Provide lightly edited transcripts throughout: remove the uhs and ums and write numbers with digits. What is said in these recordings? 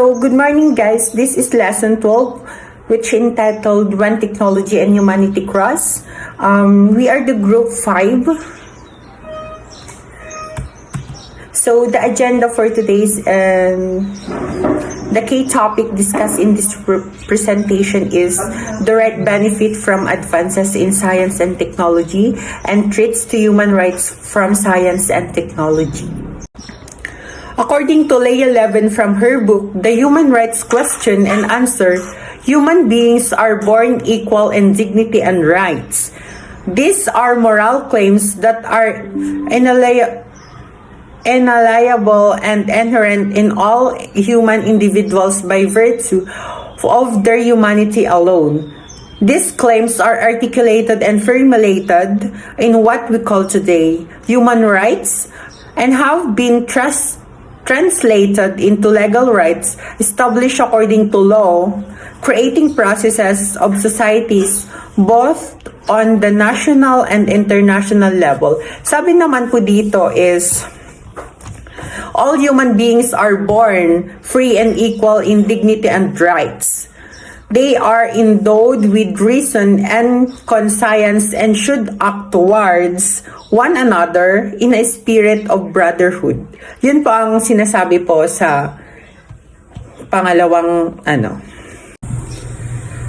So, good morning guys. This is lesson 12, which entitled When Technology and Humanity Cross. We are the group 5. So, the agenda for today's the key topic discussed in this presentation is the right benefit from advances in science and technology and threats to human rights from science and technology. According to Leah Levin from her book, The Human Rights Question and Answer, human beings are born equal in dignity and rights. These are moral claims that are inalienable and inherent in all human individuals by virtue of their humanity alone. These claims are articulated and formulated in what we call today human rights and have been translated into legal rights established according to law, creating processes of societies both on the national and international level. Sabi naman po dito is, all human beings are born free and equal in dignity and rights. They are endowed with reason and conscience and should act towards one another in a spirit of brotherhood. Yun po ang sinasabi po sa pangalawang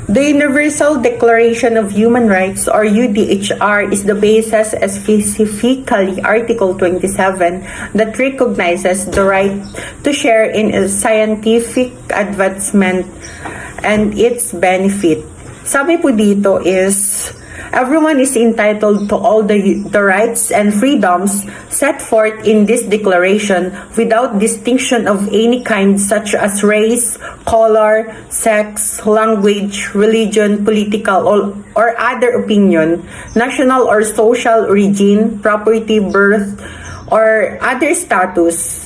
The Universal Declaration of Human Rights, or UDHR, is the basis, specifically Article 27, that recognizes the right to share in scientific advancement and its benefit. Sabi po dito is, everyone is entitled to all the rights and freedoms set forth in this declaration without distinction of any kind, such as race, color, sex, language, religion, political, or other opinion, national or social origin, property, birth, or other status.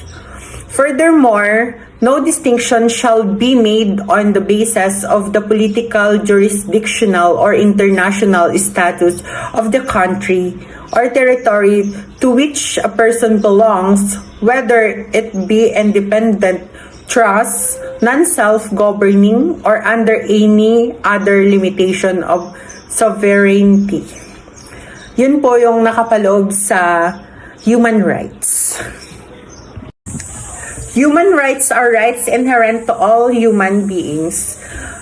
Furthermore, no distinction shall be made on the basis of the political, jurisdictional, or international status of the country or territory to which a person belongs, whether it be independent, trust, non-self-governing, or under any other limitation of sovereignty. Yun po yung nakapaloob sa human rights. Human rights are rights inherent to all human beings,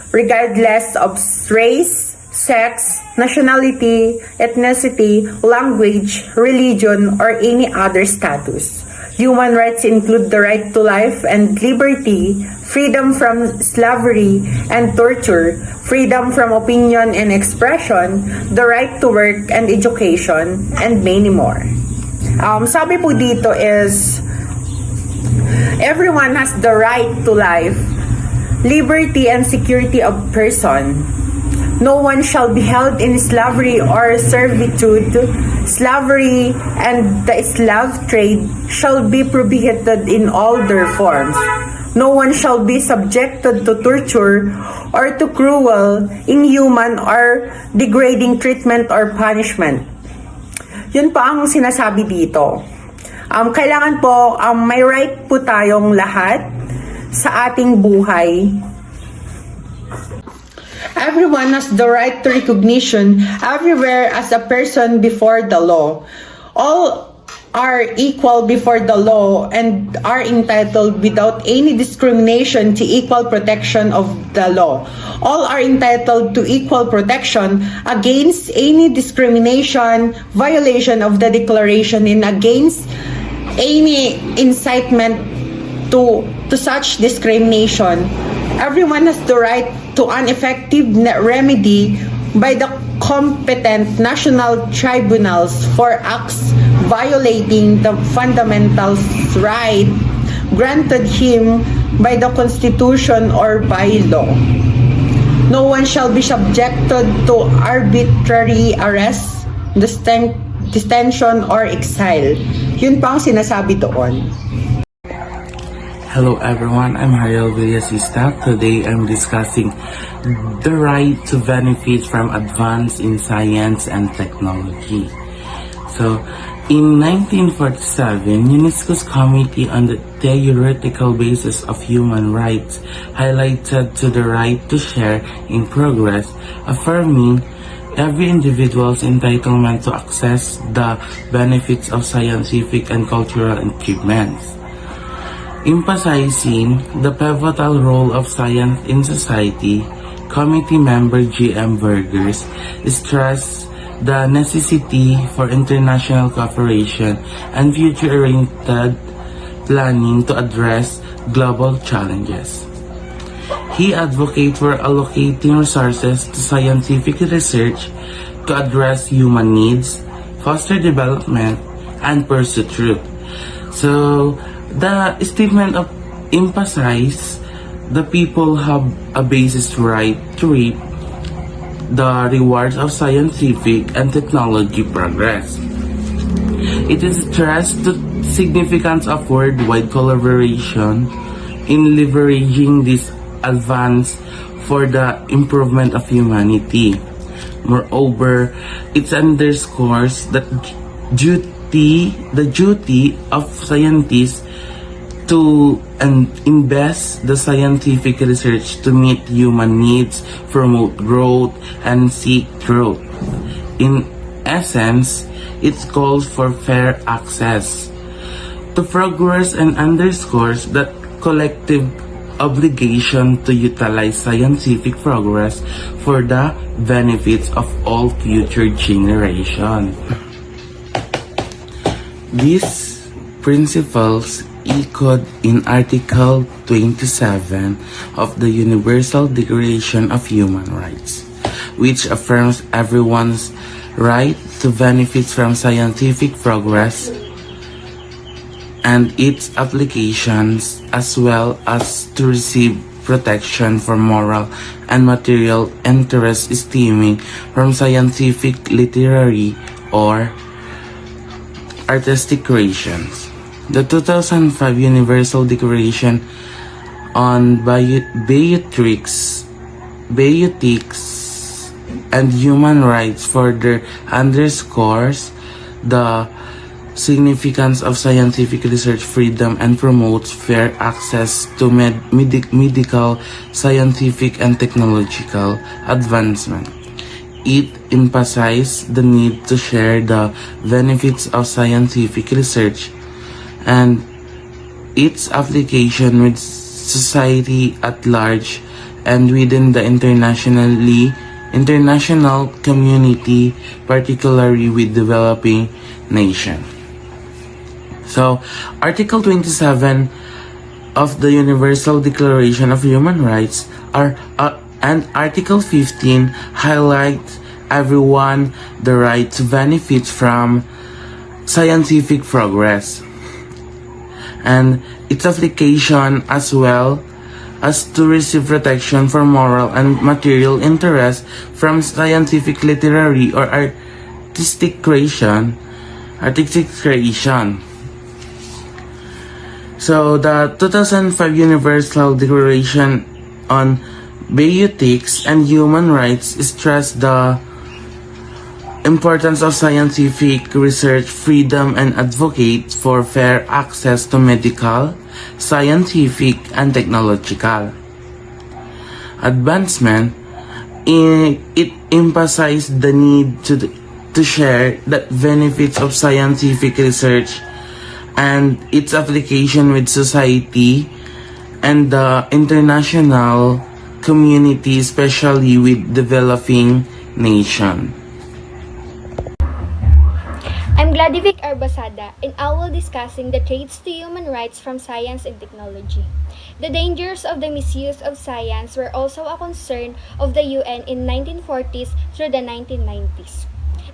regardless of race, sex, nationality, ethnicity, language, religion, or any other status. Human rights include the right to life and liberty, freedom from slavery and torture, freedom from opinion and expression, the right to work and education, and many more. Sabi po dito is, everyone has the right to life, liberty, and security of person. No one shall be held in slavery or servitude. Slavery and the slave trade shall be prohibited in all their forms. No one shall be subjected to torture or to cruel, inhuman, or degrading treatment or punishment. Yun pa ang sinasabi dito. Kailangan po, may right po tayong lahat sa ating buhay. Everyone has the right to recognition everywhere as a person before the law. All are equal before the law and are entitled without any discrimination to equal protection of the law. All are entitled to equal protection against any discrimination, violation of the declaration, and against any incitement to such discrimination. Everyone has the right to an effective remedy by the competent national tribunals for acts violating the fundamental right granted him by the Constitution or by law. No one shall be subjected to arbitrary arrest, detention, or exile. Yun pa ang sinasabi doon. Hello everyone, I'm Hariel Villasista. Today I'm discussing the right to benefit from advance in science and technology. So In 1947, UNESCO's Committee on the Theoretical Basis of Human Rights highlighted to the right to share in progress, affirming every individual's entitlement to access the benefits of scientific and cultural achievements. Emphasizing the pivotal role of science in society, committee member G.M. Burgers stressed the necessity for international cooperation and future-oriented planning to address global challenges. He advocates for allocating resources to scientific research to address human needs, foster development, and pursue truth. So, the statement of emphasize the people have a basis right to reap the rewards of scientific and technology progress. It is stressed the significance of worldwide collaboration in leveraging this advance for the improvement of humanity. Moreover, it underscores that the duty of scientists to invest the scientific research to meet human needs, promote growth, and seek truth. In essence, it calls for fair access to progress and underscores that collective obligation to utilize scientific progress for the benefits of all future generations. These principles echoed in Article 27 of the Universal Declaration of Human Rights, which affirms everyone's right to benefit from scientific progress and its applications, as well as to receive protection for moral and material interests stemming from scientific, literary, or artistic creations. The 2005 Universal Declaration on Bioethics and Human Rights further underscores the significance of scientific research freedom and promotes fair access to medical, scientific, and technological advancement. It emphasizes the need to share the benefits of scientific research and its application with society at large and within the international community, particularly with developing nations. So, Article 27 of the Universal Declaration of Human Rights and Article 15 highlight everyone the right to benefit from scientific progress and its application, as well as to receive protection for moral and material interests from scientific, literary, or artistic creation. So the 2005 Universal Declaration on Bioethics and Human Rights stressed the importance of scientific research freedom and advocates for fair access to medical, scientific, and technological advancement. It emphasized the need to share the benefits of scientific research and its application with society and the international community, especially with developing nations. I'm Gladivic Arbasada, and I will discussing the threats to human rights from science and technology. The dangers of the misuse of science were also a concern of the UN in 1940s through the 1990s.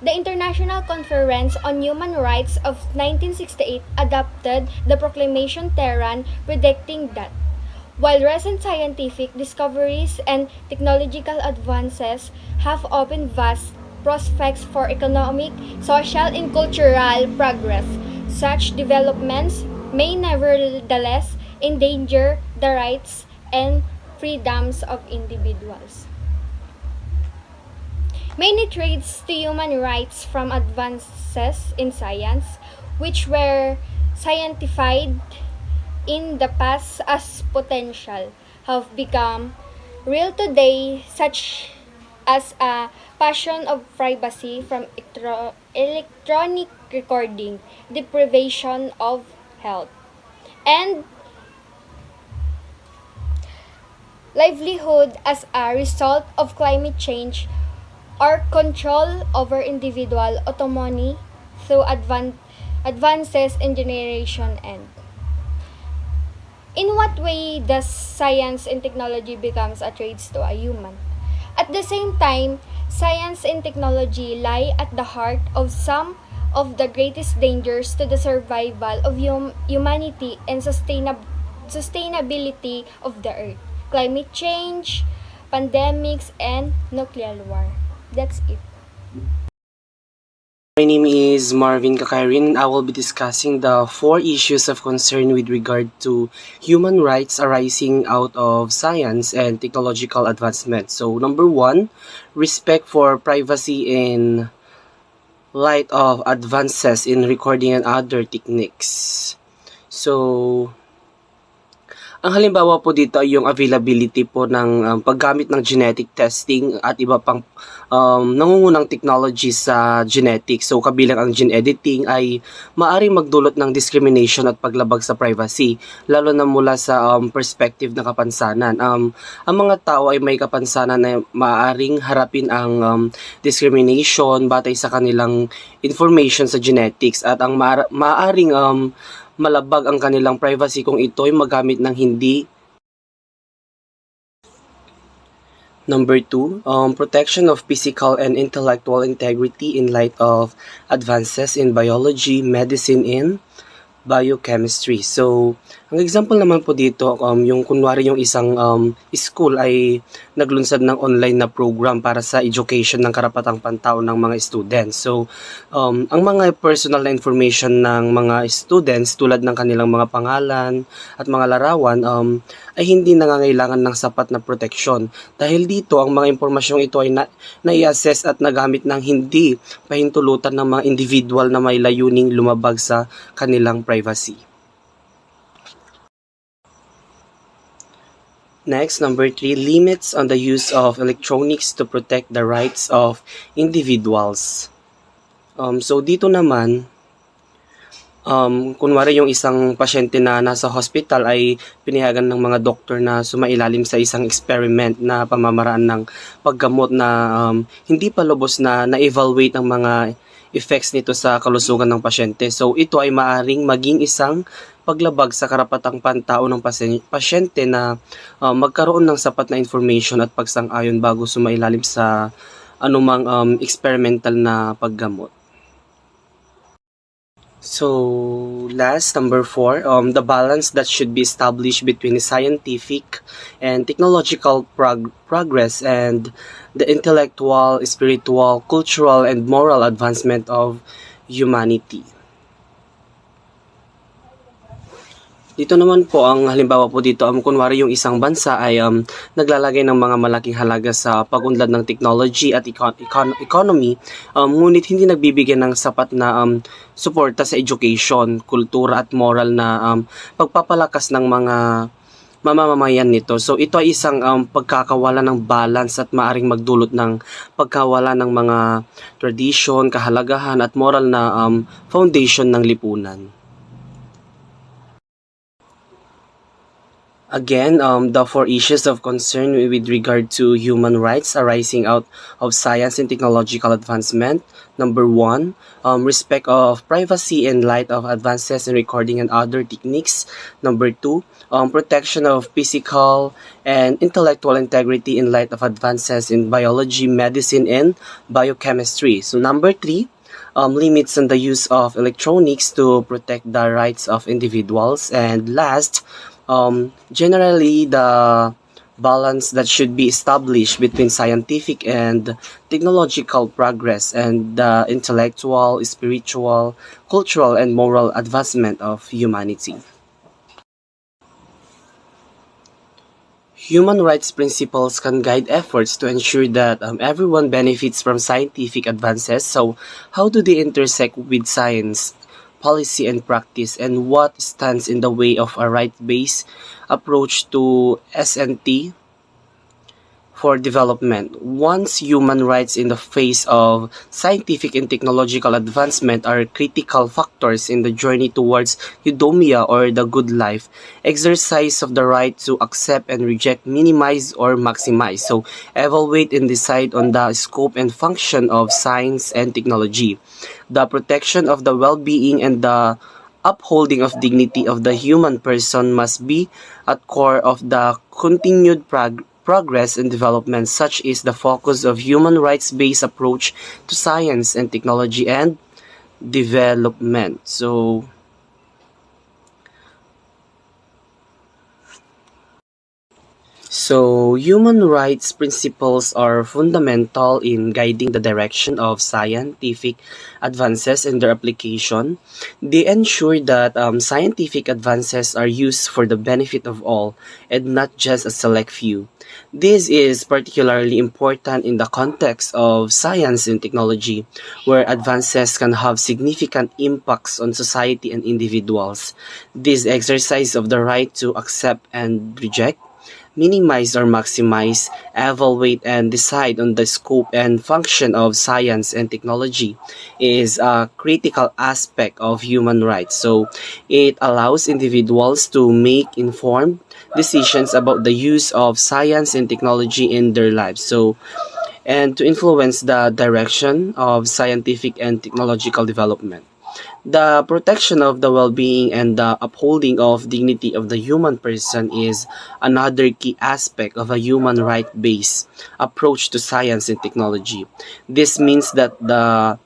The International Conference on Human Rights of 1968 adopted the Proclamation Tehran, predicting that while recent scientific discoveries and technological advances have opened vast prospects for economic, social, and cultural progress, such developments may nevertheless endanger the rights and freedoms of individuals. many traits to human rights from advances in science, which were scientified in the past as potential, have become real today, such as a passion of privacy from electronic recording, deprivation of health, and livelihood as a result of climate change, or control over individual autonomy through advances in generation and. In what way does science and technology becomes a trade to a human? At the same time, science and technology lie at the heart of some of the greatest dangers to the survival of humanity and sustainability of the earth. Climate change, pandemics, and nuclear war. That's it. My name is Marvin Kakarin, and I will be discussing the 4 issues of concern with regard to human rights arising out of science and technological advancement. So, number 1, respect for privacy in light of advances in recording and other techniques. So, ang halimbawa po dito ay yung availability po ng paggamit ng genetic testing at iba pang nangungunang technology sa genetics. So kabilang ang gene editing ay maaaring magdulot ng discrimination at paglabag sa privacy, lalo na mula sa perspective ng kapansanan. Ang mga tao ay may kapansanan na maaaring harapin ang discrimination batay sa kanilang information sa genetics at ang maaaring malabag ang kanilang privacy kung ito ay magamit ng hindi. Number 2, protection of physical and intellectual integrity in light of advances in biology, medicine, and biochemistry. So, ang example naman po dito, yung kunwari yung isang school ay naglunsad ng online na program para sa education ng karapatang pantao ng mga students. So, ang mga personal na information ng mga students tulad ng kanilang mga pangalan at mga larawan ay hindi nangangailangan ng sapat na proteksyon. Dahil dito, ang mga impormasyong ito ay nai-assess at nagamit ng hindi pahintulutan ng mga individual na may layuning lumabag sa kanilang privacy. Next, number 3, limits on the use of electronics to protect the rights of individuals. So dito naman, kunwari yung isang pasyente na nasa hospital ay pinayagan ng mga doktor na sumailalim sa isang experiment na pamamaraan ng paggamot na hindi pa lubos na na-evaluate ang mga effects nito sa kalusugan ng pasyente. So ito ay maaring maging isang paglabag sa karapatang pantao ng pasyente na magkaroon ng sapat na information at pagsang-ayon bago sumailalim sa anumang experimental na paggamot. So, last, number 4, the balance that should be established between scientific and technological progress and the intellectual, spiritual, cultural, and moral advancement of humanity. Dito naman po, ang halimbawa po dito, kunwari yung isang bansa ay naglalagay ng mga malaking halaga sa pag-unlad ng technology at economy, ngunit hindi nagbibigay ng sapat na suporta sa education, kultura at moral na pagpapalakas ng mga mamamayan nito. So ito ay isang pagkakawala ng balance at maaring magdulot ng pagkawala ng mga tradition, kahalagahan at moral na foundation ng lipunan. Again, the 4 issues of concern with regard to human rights arising out of science and technological advancement. Number 1, respect of privacy in light of advances in recording and other techniques. Number 2, protection of physical and intellectual integrity in light of advances in biology, medicine, and biochemistry. So number 3, limits on the use of electronics to protect the rights of individuals. And last, generally the balance that should be established between scientific and technological progress and the intellectual, spiritual, cultural, and moral advancement of humanity. Human rights principles can guide efforts to ensure that everyone benefits from scientific advances. So, how do they intersect with science, policy, and practice, and what stands in the way of a right-based approach to S&T for development? Once human rights in the face of scientific and technological advancement are critical factors in the journey towards eudaimonia or the good life, exercise of the right to accept and reject, minimize or maximize. So, evaluate and decide on the scope and function of science and technology. The protection of the well-being and the upholding of dignity of the human person must be at core of the continued progress and development. Such is the focus of human rights-based approach to science and technology and development. So, human rights principles are fundamental in guiding the direction of scientific advances and their application. They ensure that scientific advances are used for the benefit of all and not just a select few. This is particularly important in the context of science and technology, where advances can have significant impacts on society and individuals. This exercise of the right to accept and reject, minimize or maximize, evaluate, and decide on the scope and function of science and technology is a critical aspect of human rights. So, it allows individuals to make informed decisions about the use of science and technology in their lives. So, and to influence the direction of scientific and technological development. The protection of the well-being and the upholding of dignity of the human person is another key aspect of a human right-based approach to science and technology. This means that the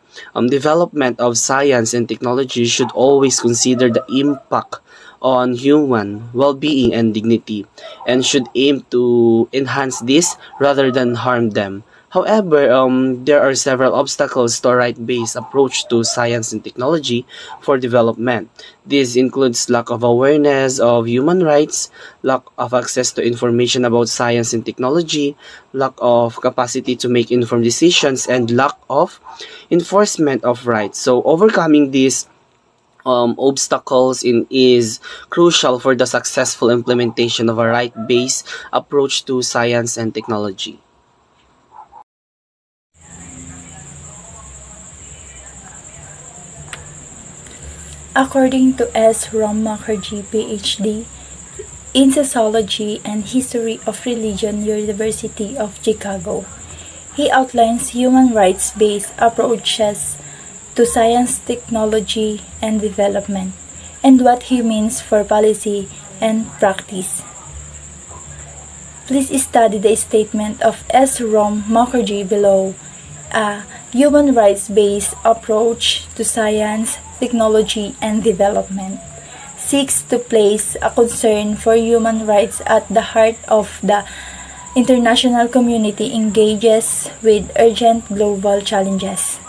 development of science and technology should always consider the impact on human well-being and dignity, and should aim to enhance this rather than harm them. However, there are several obstacles to a right-based approach to science and technology for development. This includes lack of awareness of human rights, lack of access to information about science and technology, lack of capacity to make informed decisions, and lack of enforcement of rights. So, overcoming these obstacles is crucial for the successful implementation of a right-based approach to science and technology. According to S. Ram Mukherjee, PhD, in Sociology and History of Religion, University of Chicago, he outlines human rights-based approaches to science, technology, and development, and what he means for policy and practice. Please study the statement of S. Ram Mukherjee below. A human rights-based approach to science, technology, and development seeks to place a concern for human rights at the heart of the international community engages with urgent global challenges.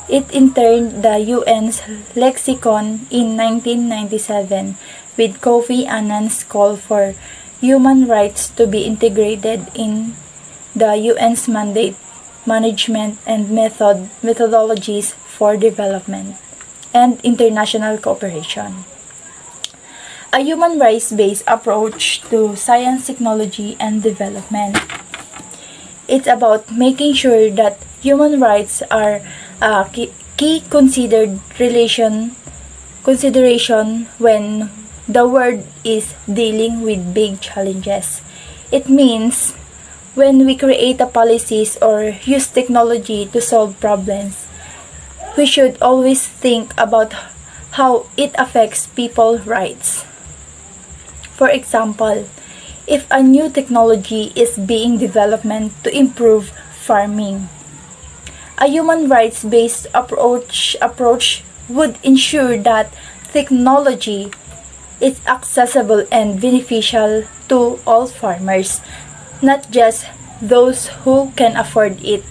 It entered the UN's lexicon in 1997 with Kofi Annan's call for human rights to be integrated in the UN's mandate, management, and methodologies for development and international cooperation. A human rights-based approach to science, technology, and development. It's about making sure that human rights are a key consideration when the world is dealing with big challenges. It means when we create a policies or use technology to solve problems, we should always think about how it affects people's rights. For example, if a new technology is being developed to improve farming, a human rights-based approach would ensure that technology is accessible and beneficial to all farmers, not just those who can afford it.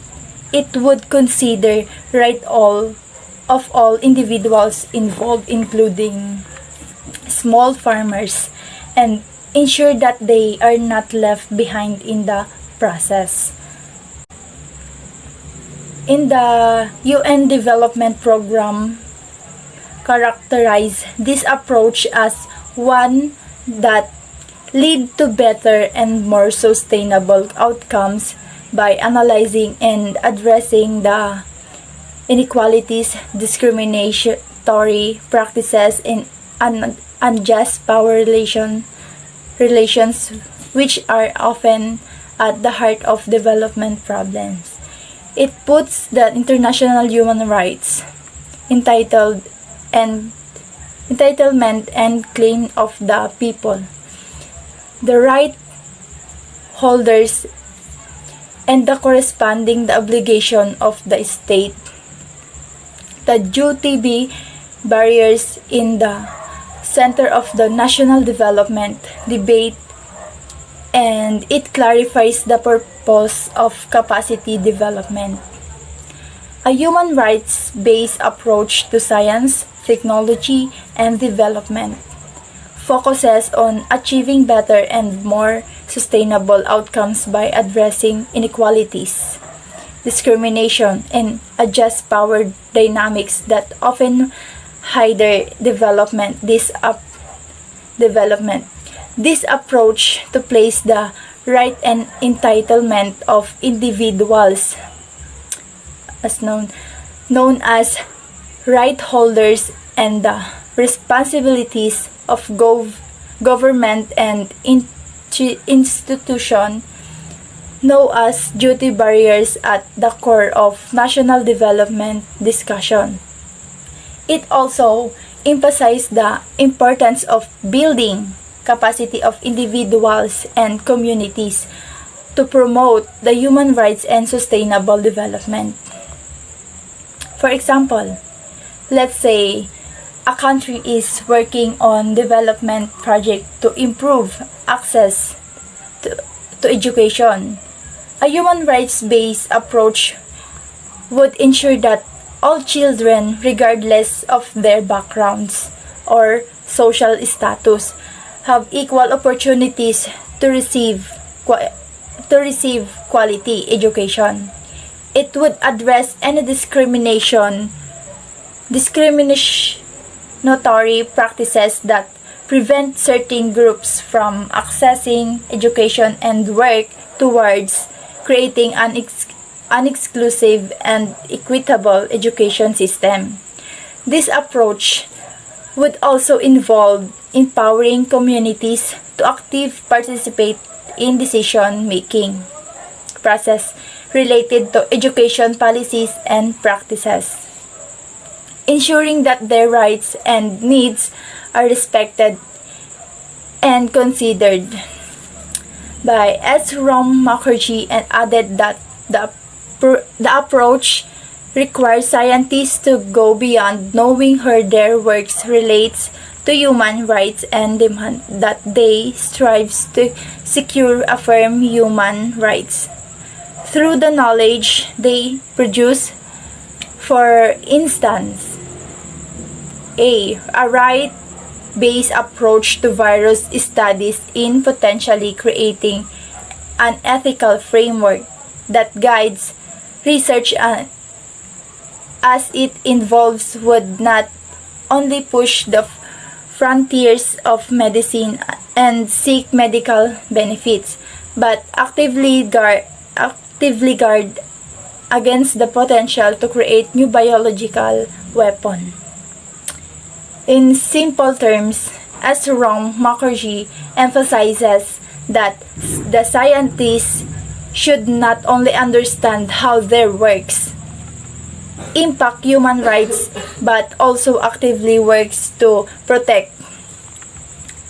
It would consider right of all individuals involved, including small farmers and ensure that they are not left behind in the process. In the UN Development Program, characterize this approach as one that lead to better and more sustainable outcomes by analyzing and addressing the inequalities, discriminatory practices, and unjust power relations which are often at the heart of development problems. It puts the international human rights entitlement and claim of the people, the right holders, and the corresponding the obligation of the state. The duty be barriers in the center of the national development debate, and it clarifies the purpose of capacity development. A human rights-based approach to science, technology, and development focuses on achieving better and more sustainable outcomes by addressing inequalities, discrimination, and unjust power dynamics that often hinder development. This approach to place the right and entitlement of individuals, as known as right holders, and the responsibilities of government and institution, known as duty barriers, at the core of national development discussion. It also emphasized the importance of building capacity of individuals and communities to promote the human rights and sustainable development. For example, let's say a country is working on development project to improve access to education. A human rights-based approach would ensure that all children, regardless of their backgrounds or social status, have equal opportunities to receive quality education. It would address any discriminatory practices that prevent certain groups from accessing education and work towards creating an exclusive and equitable education system. This approach would also involve empowering communities to actively participate in decision-making process related to education policies and practices, ensuring that their rights and needs are respected and considered. By S. Rom Mukherjee, and added that the approach requires scientists to go beyond knowing how their works relates to human rights and demand that they strive to secure affirm human rights through the knowledge they produce. For instance, a right-based approach to virus studies in potentially creating an ethical framework that guides research as it involves would not only push the frontiers of medicine and seek medical benefits, but actively guard against the potential to create new biological weapon. In simple terms, as Rom Mukherjee emphasizes that the scientists should not only understand how their works impact human rights, but also actively works to protect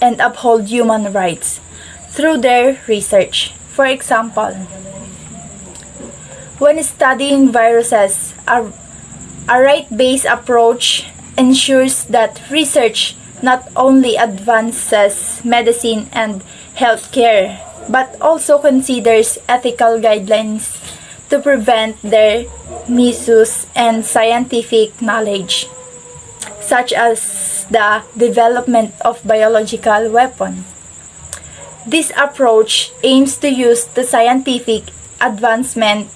and uphold human rights through their research. For example, when studying viruses, a right-based approach ensures that research not only advances medicine and healthcare, but also considers ethical guidelines to prevent their misuse and scientific knowledge, such as the development of biological weapons. This approach aims to use the scientific advancement,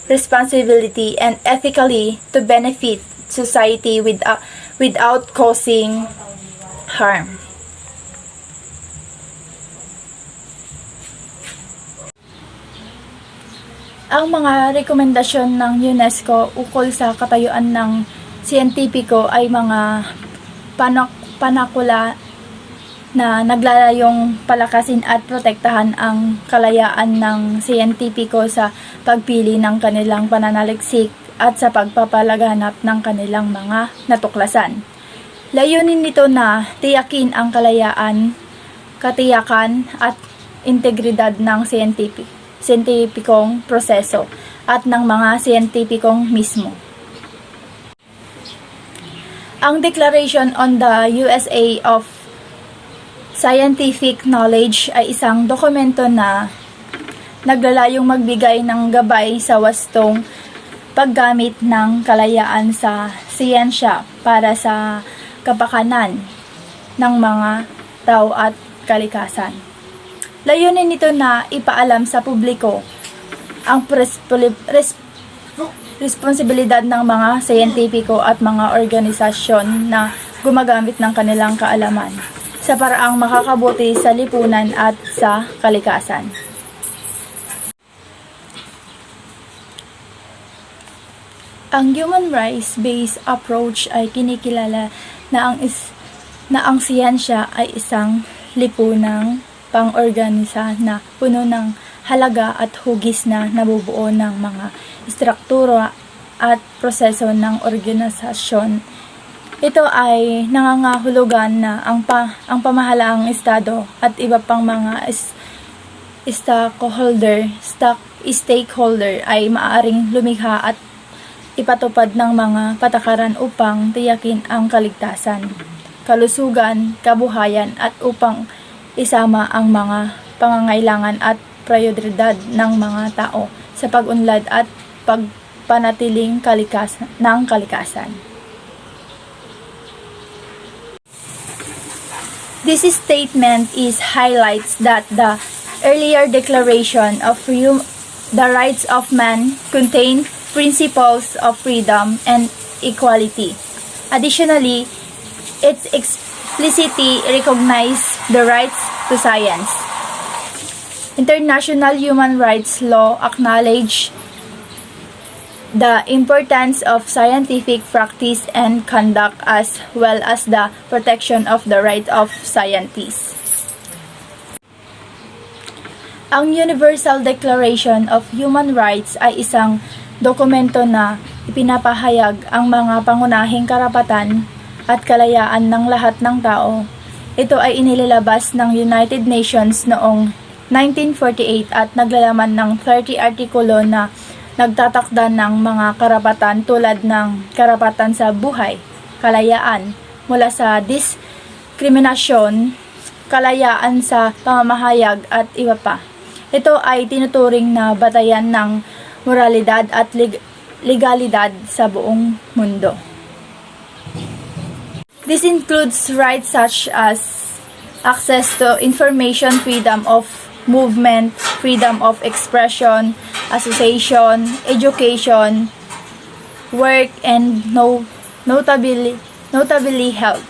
responsibility, and ethically to benefit society without causing harm. Ang mga rekomendasyon ng UNESCO ukol sa katayuan ng siyentipiko ay mga panakula na naglalayong palakasin at protektahan ang kalayaan ng siyentipiko sa pagpili ng kanilang pananaliksik at sa pagpapalaganap ng kanilang mga natuklasan. Layunin nito na tiyakin ang kalayaan, katiyakan at integridad ng siyentipikong proseso at ng mga siyentipikong mismo. Ang Declaration on the USA of Scientific Knowledge ay isang dokumento na naglalayong magbigay ng gabay sa wastong paggamit ng kalayaan sa siyensya para sa kapakanan ng mga tao at kalikasan. Layunin nito na ipaalam sa publiko ang responsibilidad ng mga siyentipiko at mga organisasyon na gumagamit ng kanilang kaalaman sa paraang makakabuti sa lipunan at sa kalikasan. Ang human rights-based approach ay kinikilala na ang siyensya ay isang lipunang pang-organisa na puno ng halaga at hugis na nabubuo ng mga struktura at proseso ng organisasyon. Ito ay nangangahulugan na ang pamahalaang estado at iba pang mga stakeholder ay maaaring lumikha at ipatupad ng mga patakaran upang tiyakin ang kaligtasan, kalusugan, kabuhayan at upang isama ang mga pangangailangan at prioridad ng mga tao sa pag-unlad at pagpanatiling ng kalikasan. This statement highlights that the earlier Declaration of the Rights of Man contained principles of freedom and equality. Additionally, it explicitly recognized the rights to science. International human rights law acknowledge the importance of scientific practice and conduct as well as the protection of the right of scientists. Ang Universal Declaration of Human Rights ay isang dokumento na ipinapahayag ang mga pangunahing karapatan at kalayaan ng lahat ng tao. Ito ay inilabas ng United Nations noong 1948 at naglalaman ng 30 artikulo na nagtatakda ng mga karapatan tulad ng karapatan sa buhay, kalayaan mula sa diskriminasyon, kalayaan sa pamamahayag at iba pa. Ito ay tinuturing na batayan ng moralidad at legalidad sa buong mundo. This includes rights such as access to information, freedom of movement, freedom of expression, association, education, work, and notably health.